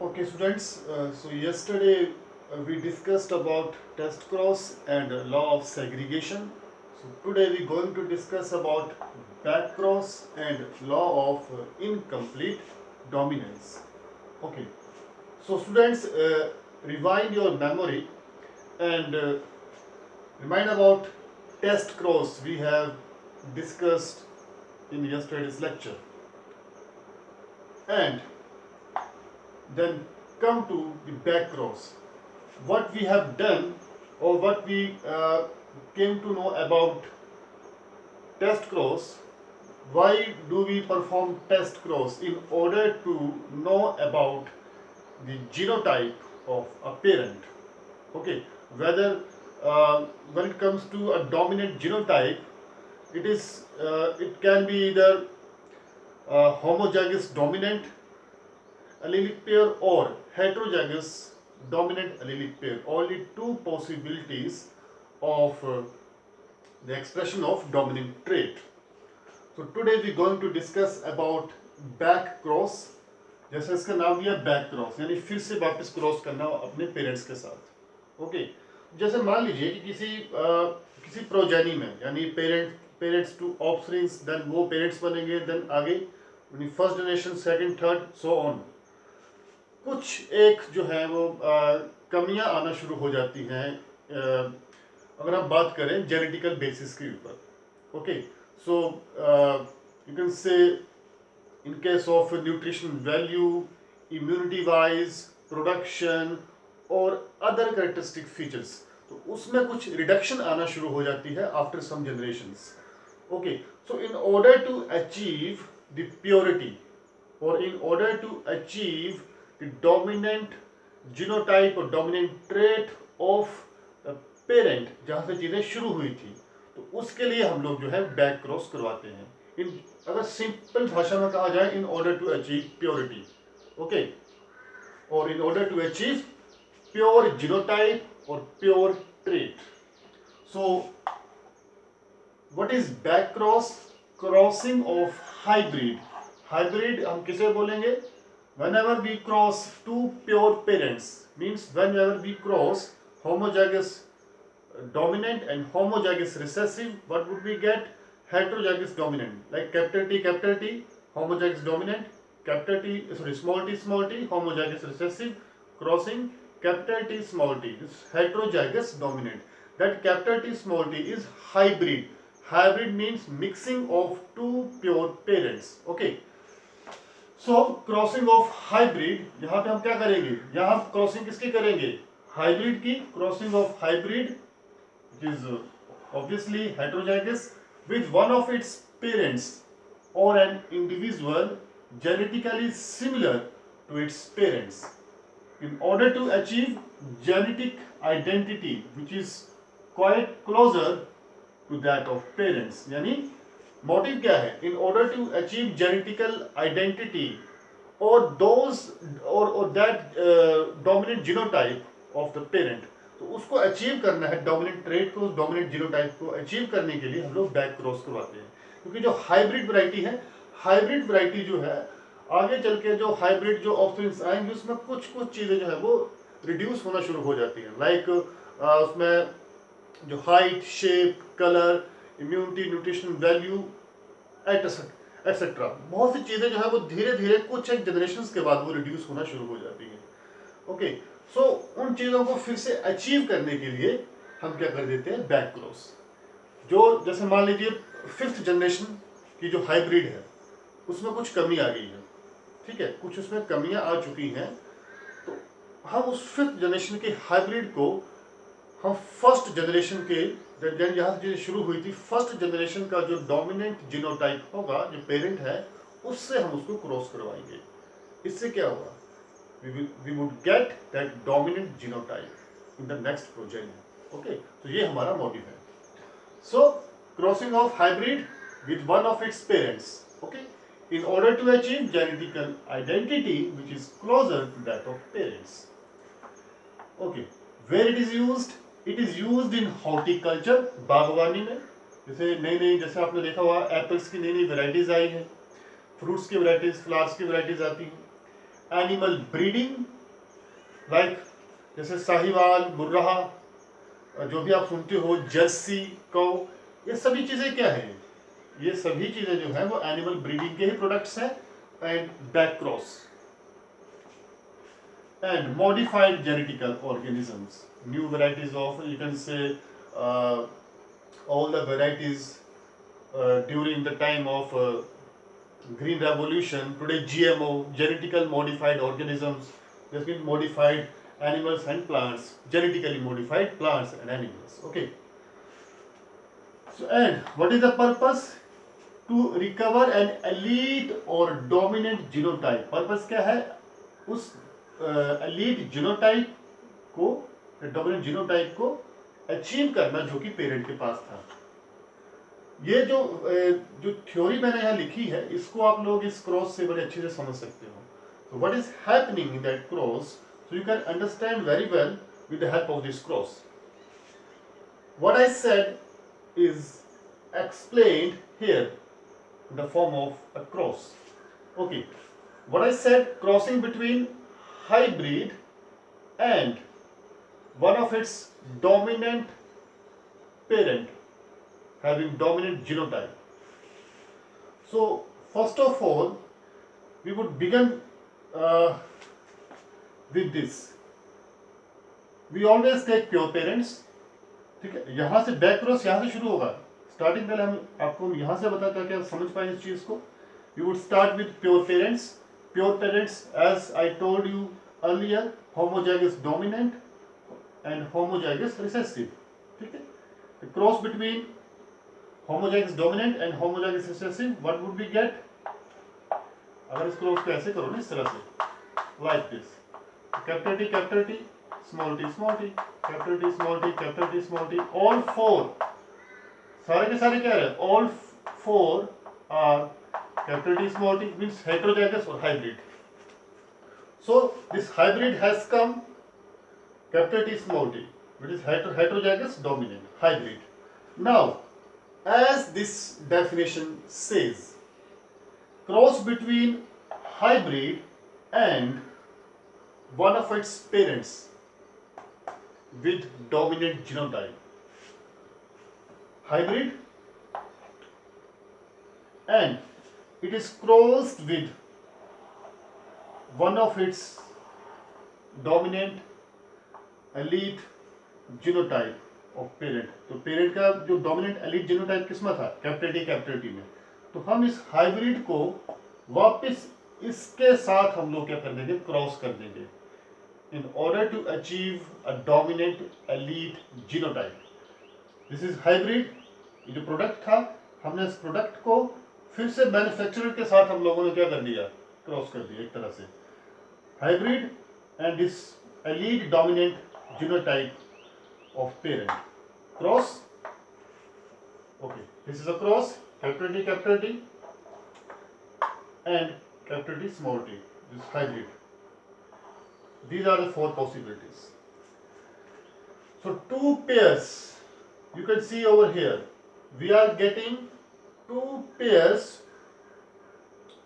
Okay, students. So yesterday we discussed about test cross and law of segregation. So today we're going to discuss about back cross and law of incomplete dominance. Okay. So students, rewind your memory and remind about test cross we have discussed in yesterday's lecture, and then come to the back cross. What we have done, or what we came to know about test cross. Why do we perform test cross? In order to know about the genotype of a parent. Okay, whether when it comes to a dominant genotype, it can be either homozygous dominant allelic pair or heterozygous dominant allelic pair. Only two possibilities of the expression of dominant trait. So today we are going to discuss about back cross. जैसे इसका नाम दिया back cross, यानी फिर से वापस cross करना अपने पेरेंट्स के साथ. ओके, जैसे मान लीजिए कि किसी प्रोजेनी में, यानी पेरेंट्स टू ऑफस्प्रिंग्स, देन वो पेरेंट्स बनेंगे, देन आगे first generation, second, third, so on. कुछ एक जो है वो कमियां आना शुरू हो जाती हैं अगर हम बात करें जेनेटिकल बेसिस के ऊपर. Okay, so you can say in case of nutrition value, immunity wise, production और other characteristic features, तो उसमें कुछ reduction आना शुरू हो जाती है after some generations. Okay, so in order to achieve the purity, or in order to achieve the dominant genotype or dominant trait of the parent जहाँ से चीज़ें शुरू हुई थी, तो उसके लिए हम लोग जो है बैक क्रॉस करवाते हैं. इन अगर सिंपल भाषा में कहा जाए, in order to achieve purity. Okay, और in order to achieve pure genotype और pure trait. So what is back cross? Crossing of hybrid. Hybrid हम किसे बोलेंगे? whenever we cross two pure parents, means whenever we cross homozygous dominant and homozygous recessive, what would we get? Heterozygous dominant, like capital T homozygous dominant, small t homozygous recessive, crossing capital T small t, this heterozygous dominant. That capital T small t is hybrid. Hybrid means mixing of two pure parents. Okay, so crossing of hybrid, यहाँ पे हम क्या करेंगे? यहाँ crossing किसकी करेंगे? Hybrid की. Crossing of hybrid is obviously heterozygous with one of its parents or an individual genetically similar to its parents, in order to achieve genetic identity which is quite closer to that of parents. यानी motive क्या है? in order to achieve genetical identity or those or that dominant genotype of the parent, तो उसको achieve करना है, dominant trait को, dominant genotype को achieve करने के लिए हम लोग बैक क्रॉस करवाते हैं. क्योंकि जो हाइब्रिड वैरायटी है, हाइब्रिड वैरायटी जो है, आगे चल के जो हाइब्रिड जो ऑफस्प्रिंग्स आएंगे, उसमें कुछ चीज़ें जो है वो रिड्यूस होना शुरू हो जाती हैं. लाइक उसमें जो height, shape, colour, immunity, nutrition value, etcetera, बहुत सी चीज़ें जो है वो धीरे धीरे कुछ एक जनरेशन के बाद वो रिड्यूस होना शुरू हो जाती हैं. ओके, सो उन चीज़ों को फिर से अचीव करने के लिए हम क्या कर देते हैं? Back cross. जो जैसे मान लीजिए फिफ्थ जनरेशन की जो हाइब्रिड है, उसमें कुछ कमी आ गई है. ठीक है, कुछ उसमें कमियां आ चुकी हैं, तो हम उस फिफ्थ जनरेशन के हाइब्रिड को हम फर्स्ट जनरेशन के, जहाँ से शुरू हुई थी, फर्स्ट जनरेशन का जो डोमिनेंट जीनोटाइप होगा, जो पेरेंट है, उससे हम उसको क्रॉस करवाएंगे. इससे क्या होगा? we would get that dominant genotype in the next progeny. Okay, तो ये हमारा मोटिव है. So crossing of hybrid with one of its parents, okay, in order to achieve genetical identity which is closer to that of parents. Okay, where it is used? It is used in horticulture, बागवानी में. जैसे नई जैसे आपने देखा हुआ apples की नई वेराइटीज आई हैं, फ्रूट्स की वेराइटीज, फ्लावर्स की वेराइटीज आती हैं. एनिमल ब्रीडिंग, लाइक जैसे साहिवाल, मुर्राह, जो भी आप सुनते हो, जर्सी कौ, ये सभी चीज़ें क्या है? ये सभी चीज़ें जो है वो एनिमल ब्रीडिंग के ही प्रोडक्ट्स हैं। And back cross and modified genetical organisms, new varieties of, you can say, uh, all the varieties during the time of green revolution. Today GMO, genetically modified organisms, there's been modified animals and plants, genetically modified plants and animals. Okay, so and what is the purpose? To recover an elite or dominant genotype. Purpose क्या है? उस elite genotype को, dominant genotype को achieve करना जो कि parent के पास था। ये जो थ्योरी मैंने यहाँ लिखी है, इसको आप लोग इस क्रॉस से बड़े अच्छे से समझ सकते हो। So what is happening in that cross? So you can understand very well with the help of this cross. What I said is explained here in the form of a cross. Okay, what I said, crossing between hybrid and one of its dominant parent having dominant genotype. So first of all, we would begin with this. We always take pure parents. ठीक है, यहाँ से back cross यहाँ से शुरू होगा। Starting पहले हम आपको यहाँ से बताते हैं, क्या समझ पाए इस चीज को। We would start with pure parents. Pure parents, as I told you earlier, homozygous dominant and homozygous recessive. ठीक है, the cross between homozygous dominant and homozygous recessive, what would we get? अगर इस क्रॉस को ऐसे करो ना, इस तरह से, like this, capital T, small t, capital T, capital T, small t, all four, सारे के सारे क्या है? All four are capital T, small t, means heterozygous or hybrid. So this hybrid has come, capital T, small t, which is heterozygous dominant, hybrid. Now, as this definition says, cross between hybrid and one of its parents with dominant genotype. Hybrid, and it is crossed with one of its dominant elite genotype of parent. तो parent का जो dominant elite genotype किसमें था? Capital T में। तो हम इस hybrid को वापस इसके साथ हम लोग क्या कर देंगे? क्रॉस कर देंगे, in order to achieve a dominant elite genotype. This is hybrid. ये जो प्रोडक्ट था, हमने इस प्रोडक्ट को फिर से मैन्युफैक्चरर के साथ हम लोगों ने क्या कर दिया? क्रॉस कर दिया एक तरह से। Hybrid and this elite dominant genotype of parent. Cross. Okay, this is a cross, capital T, and capital T, small t. This is hybrid. These are the four possibilities. So two pairs, you can see over here, we are getting two pairs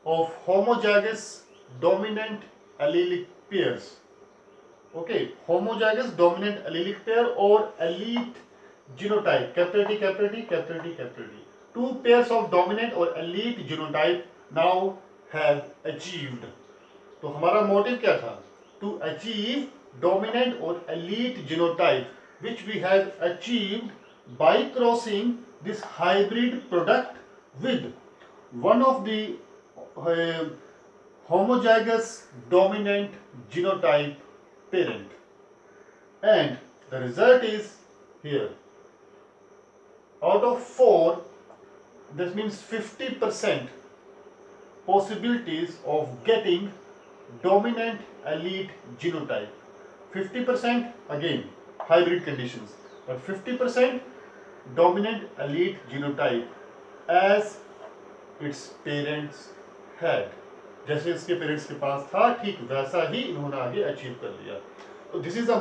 of homozygous dominant allelic pairs. Okay, homozygous dominant allelic pair or elite genotype, capital T, capital T, capital T, capital T. Two pairs of dominant or elite genotype now have achieved. तो हमारा motive क्या था? To achieve dominant or elite genotype which we have achieved by crossing this hybrid product with one of the homozygous dominant genotype parent, and the result is here. Out of 4, this means 50% possibilities of getting dominant elite genotype. 50% again hybrid conditions, but 50% dominant elite genotype as its parents had. जैसे इसके parents के पास था, ठीक वैसा ही इन्होंने आगे achieve कर लिया। तो this is a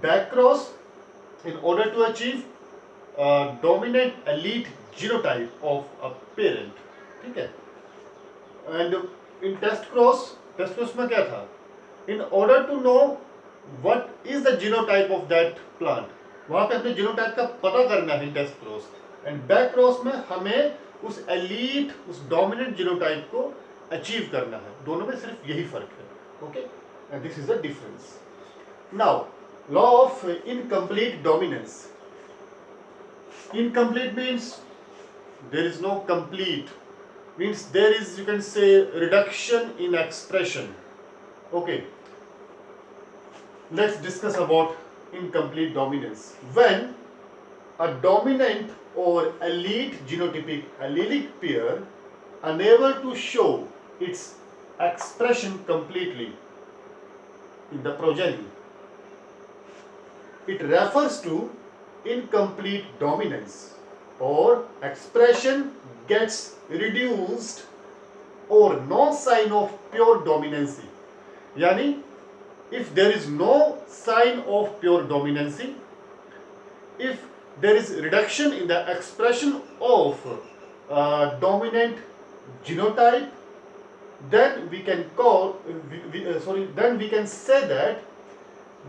back cross in order to achieve dominant elite genotype of a parent. ठीक है, and in टेस्ट क्रॉस में क्या था? In order to know what is the genotype of that plant. वहां पे अपने जीनोटाइप का पता करना है test cross, and back cross में हमें उस एलीट, उस डोमिनेंट जीनोटाइप को अचीव करना है. दोनों में सिर्फ यही फर्क है. Okay, and this is the difference. Now, law of incomplete dominance. Incomplete means there is no complete, means there is, you can say, reduction in expression. Okay, let's discuss about incomplete dominance. When a dominant or elite genotypic allelic pair unable to show its expression completely in the progeny, it refers to incomplete dominance, or expression gets reduced, or no sign of pure dominancy. Yani, if there is no sign of pure dominancy, if there is reduction in the expression of dominant genotype, then we can call then we can say that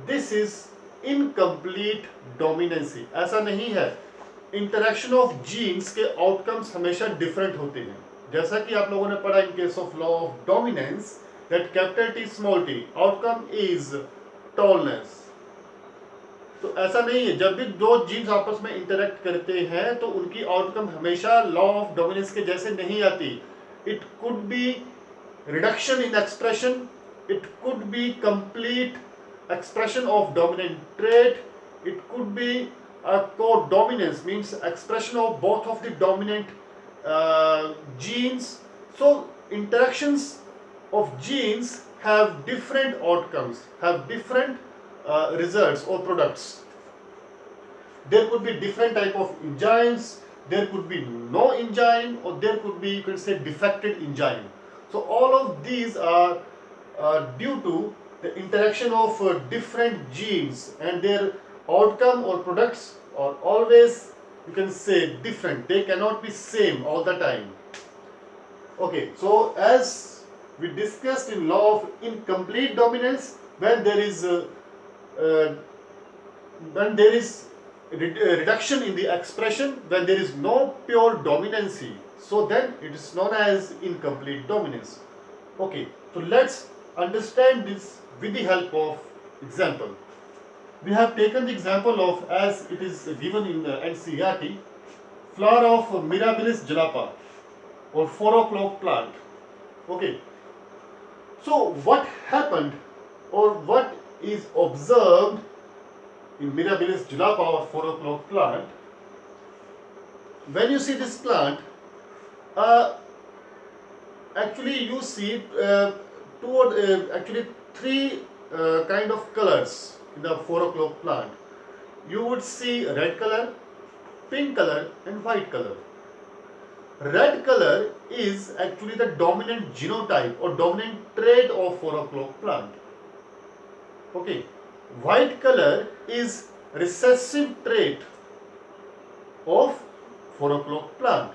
this is incomplete dominancy. ऐसा नहीं है. Interaction of jeans के outcomes हमेशा different होते हैं. जैसा कि आप लोगों ने पढ़ा in case of law of dominance that capital T small T outcome is tallness. तो ऐसा नहीं है, जब भी दो जीन्स आपस में इंटरेक्ट करते हैं तो उनकी आउटकम हमेशा लॉ ऑफ डोमिनेंस के जैसे नहीं आती. It could be reduction in expression, it could be complete expression of dominant trait, it could be a co-dominance, means expression of both of the dominant genes. So interactions of genes have different outcomes, have different results or products. There could be different type of enzymes, there could be no enzyme, or there could be, you can say, defected enzyme. So all of these are due to the interaction of different genes, and their outcome or products are always, you can say, different. They cannot be same all the time. Okay, so as we discussed in law of incomplete dominance, when there is reduction in the expression, when there is no pure dominancy, so then it is known as incomplete dominance. Okay, so let's understand this with the help of example. We have taken the example of, as it is given in the NCERT, flower of Mirabilis jalapa or 4 o'clock plant. Okay, so what happened or what is observed in Mirabilis jalapa or 4 o'clock plant? When you see this plant, actually you see actually three kind of colors in the 4 o'clock plant. You would see red color, pink color, and white color. Red color is actually the dominant genotype or dominant trait of 4 o'clock plant. Okay, white color is recessive trait of 4 o'clock plant,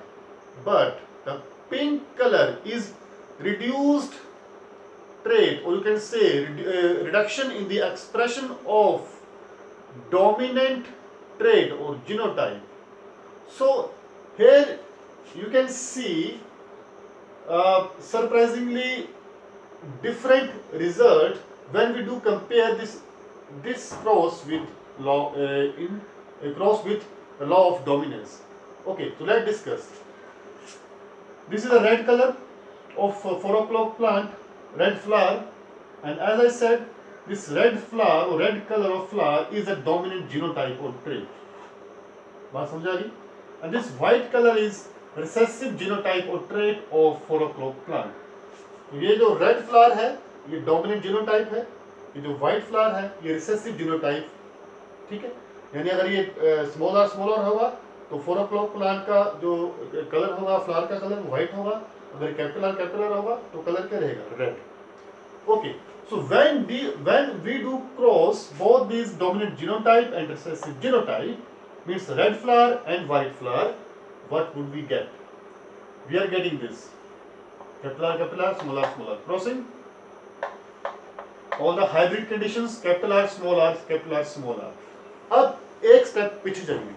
but the pink color is reduced trait, or you can say reduction in the expression of dominant trait or genotype. So here you can see surprisingly different result when we do compare this cross with law in a cross with the law of dominance. Okay, so let's discuss. This is the red color of 4 o'clock plant, red flower, and as I said, this red flower or red color of flower is a dominant genotype or trait. बात समझ आ गई? And this white color is recessive genotype or trait of 4 o'clock plant. ये जो red flower है ये dominant genotype है, ये जो white flower है ये recessive genotype. ठीक है, यानी अगर ये स्मॉलर होगा तो 4 o'clock प्लांट का जो कलर होगा, फ्लावर का कलर व्हाइट होगा. अगर कैपिटल होगा तो कलर क्या रहेगा? Red. Okay, so when we do cross both these dominant genotype and recessive genotype, means red flower and white flower, what would we get? We are getting this capital, smaller, crossing. All the hybrid conditions capital R capital R small R. अब एक step पीछे चलिए,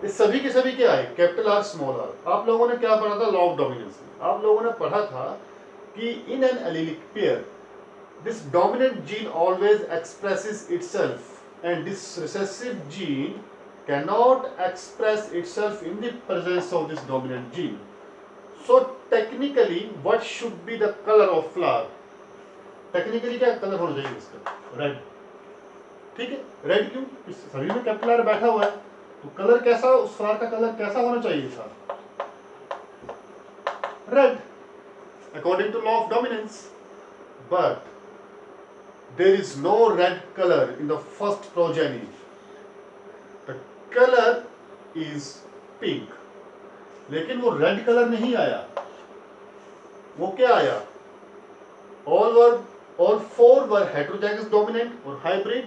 ये सभी के सभी क्या है, कैपिटल आर स्मॉल आर। आप लोगों ने क्या पढ़ा था, लॉ ऑफ डोमिनेंस में आप लोगों ने पढ़ा था कि in an allelic pair this dominant gene always expresses itself and this recessive gene cannot express itself in the presence of this dominant gene. So technically what should be the color of flower? Technically क्या colour होना चाहिए इसका, red. ठीक है, red क्यों, इस सभी में कैपिटल आर बैठा हुआ है, तो कलर कैसा, उस फ्लावर का कलर कैसा होना चाहिए था, red, according to law of dominance. But there is no red color in the first progeny. The color is pink. लेकिन वो रेड कलर नहीं आया, वो क्या आया, all four were heterozygous dominant or hybrid,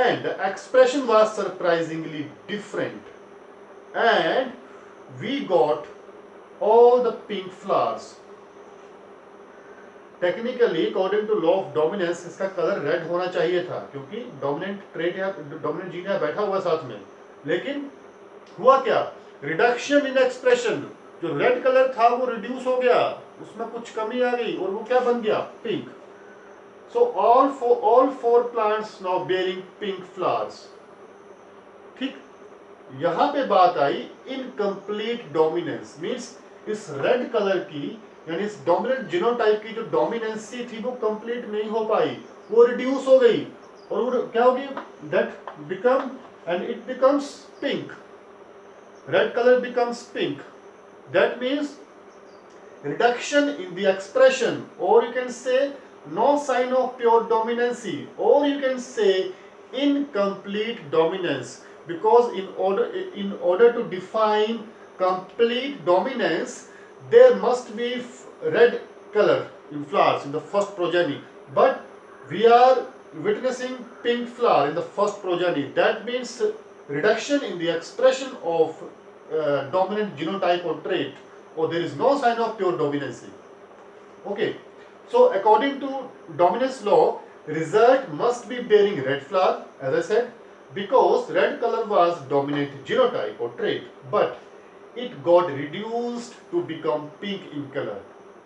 and the expression was surprisingly different, and we got all the pink flowers. Technically according to law of dominance इसका colour red होना चाहिए था, क्योंकि डोमिनेंट ट्रेट या डोमिनेंट जीन यहाँ बैठा हुआ साथ में। लेकिन हुआ क्या, रिडक्शन इन एक्सप्रेशन, जो रेड कलर था वो रिड्यूस हो गया, उसमें कुछ कमी आ गई और वो क्या बन गया, pink. So all four plants now bearing pink flowers. ठीक, यहां पे बात आई इनकम्प्लीट डोमिनेंस, मींस इस रेड कलर की यानी इस डोमिनेंट जीनोटाइप की जो डोमिनेंसी थी वो कंप्लीट नहीं हो पाई, वो रिड्यूस हो गई और वो क्या होगी, that become and it becomes pink, red colour becomes pink. That means reduction in the expression, or you can say no sign of pure dominancy, or you can say incomplete dominance, because in order to define complete dominance there must be red color in flowers in the first progeny, but we are witnessing pink flower in the first progeny. That means reduction in the expression of dominant genotype or trait, or there is no sign of pure dominancy. Okay, so according to dominance law, result must be bearing red flower, as I said, because red color was dominant genotype or trait, but it got reduced to become pink in color.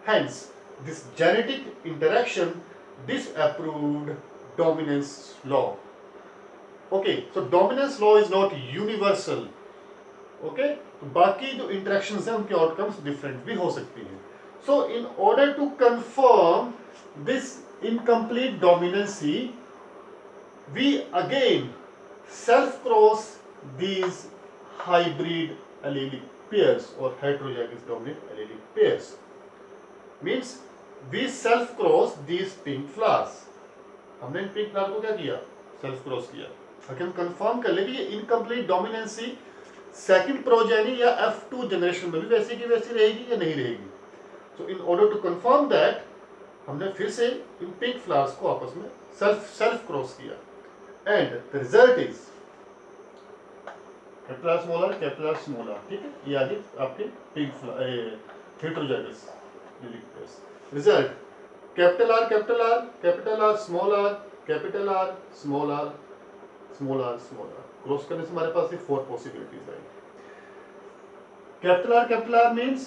Hence, this genetic interaction disapproved dominance law. Okay, so dominance law is not universal. Okay, बाकी जो interactions हैं उनके outcomes different भी हो सकती हैं. So in order to confirm this incomplete dominancy, we again self-cross these hybrid allelic pairs or heterozygous dominant allelic pairs. Means we self-cross these pink flowers. हमने इन pink flower को क्या किया? Self-cross किया. ताकि हम confirm कर ले कि ये incomplete dominancy सेकंड प्रोजेनी या F2 जनरेशन में भी वैसी की वैसी रहेगी या नहीं रहेगी. So in order to confirm that हमने फिर से इन पिंक फ्लावर्स को आपस में सेल्फ क्रॉस किया, and the result is capital small R capital small R. ठीक है, ये आ गई आपके pink heterozygous result capital R capital R capital R small R capital R small R small R small R. Cross करने से हमारे पास ये 4 पॉसिबिलिटीज आई. Capital R means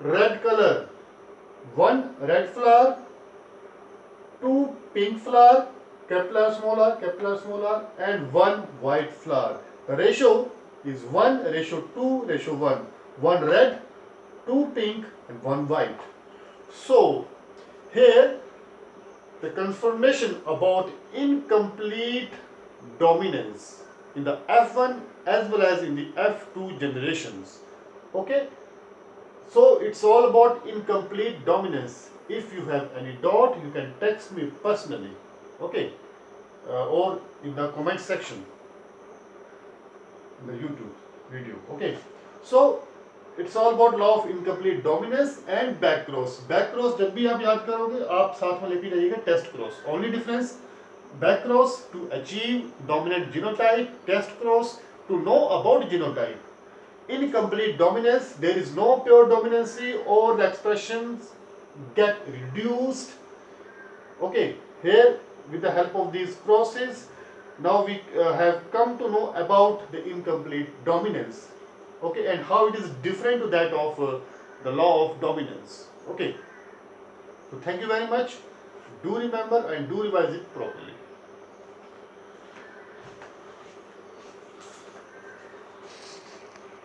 red colour, 1 red flower, 2 pink flower, capital R small R, and 1 white flower. The ratio is 1:2:1. 1 red, 2 pink, and 1 white. So here the confirmation about incomplete dominance in the F1 as well as in the F2 generations. Okay, so it's all about incomplete dominance. If you have any doubt, you can text me personally, okay, or in the comment section in the YouTube video. Okay, so it's all about law of incomplete dominance and back cross. Back cross जब भी आप याद करोगे आप साथ में लेके जाइएगा test cross. Only difference, back cross to achieve dominant genotype, test cross to know about genotype. Incomplete dominance, there is no pure dominancy or the expressions get reduced. Okay, here with the help of these crosses, now we have come to know about the incomplete dominance. Okay, and how it is different to that of the law of dominance. Okay, so thank you very much. Do remember and do revise it properly.